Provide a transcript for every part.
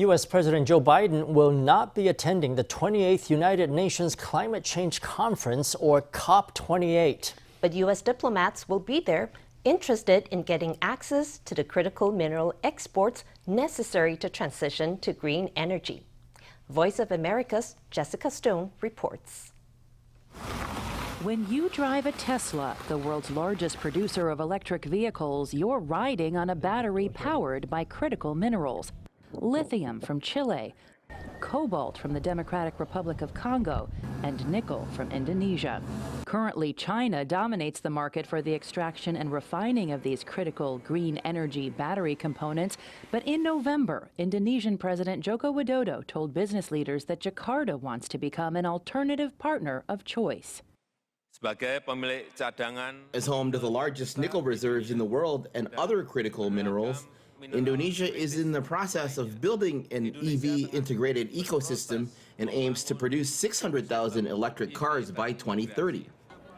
U.S. President Joe Biden will not be attending the 28th United Nations Climate Change Conference, or COP28. But U.S. diplomats will be there, interested in getting access to the critical mineral exports necessary to transition to green energy. Voice of America's Jessica Stone reports. When you drive a Tesla, the world's largest producer of electric vehicles, you're riding on a battery powered by critical minerals. Lithium from Chile, cobalt from the Democratic Republic of Congo, and nickel from Indonesia. Currently, China dominates the market for the extraction and refining of these critical green energy battery components. But in November, Indonesian President Joko Widodo told business leaders that Jakarta wants to become an alternative partner of choice. As home to the largest nickel reserves in the world and other critical minerals, Indonesia is in the process of building an EV integrated ecosystem and aims to produce 600,000 electric cars by 2030.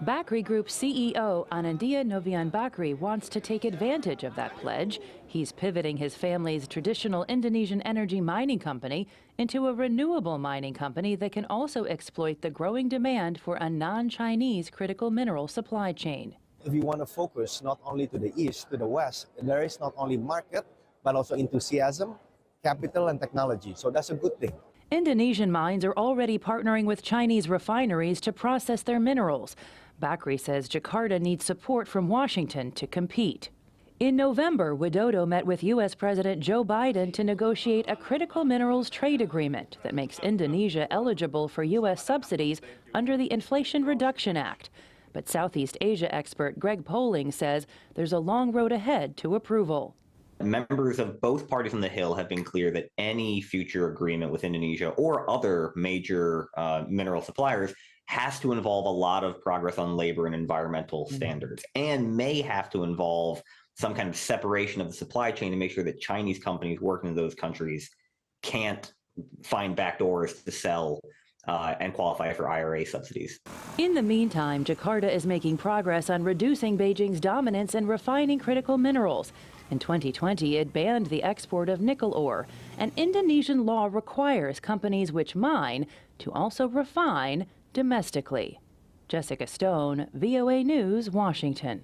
Bakri Group CEO Anandia Novian Bakri wants to take advantage of that pledge. He's pivoting his family's traditional Indonesian energy mining company into a renewable mining company that can also exploit the growing demand for a non-Chinese critical mineral supply chain. If you want to focus not only to the east, to the west, there is not only market, but also enthusiasm, capital, and technology. So that's a good thing. Indonesian mines are already partnering with Chinese refineries to process their minerals. Bakri says Jakarta needs support from Washington to compete. In November, Widodo met with U.S. President Joe Biden to negotiate a critical minerals trade agreement that makes Indonesia eligible for U.S. subsidies under the Inflation Reduction Act. But Southeast Asia expert Greg Poling says there's a long road ahead to approval. Members of both parties on the Hill have been clear that any future agreement with Indonesia or other major mineral suppliers has to involve a lot of progress on labor and environmental standards, and may have to involve some kind of separation of the supply chain to make sure that Chinese companies working in those countries can't find backdoors to sell and qualify for IRA subsidies. In the meantime, Jakarta is making progress on reducing Beijing's dominance in refining critical minerals. In 2020, it banned the export of nickel ore, and Indonesian law requires companies which mine to also refine domestically. Jessica Stone, VOA News, Washington.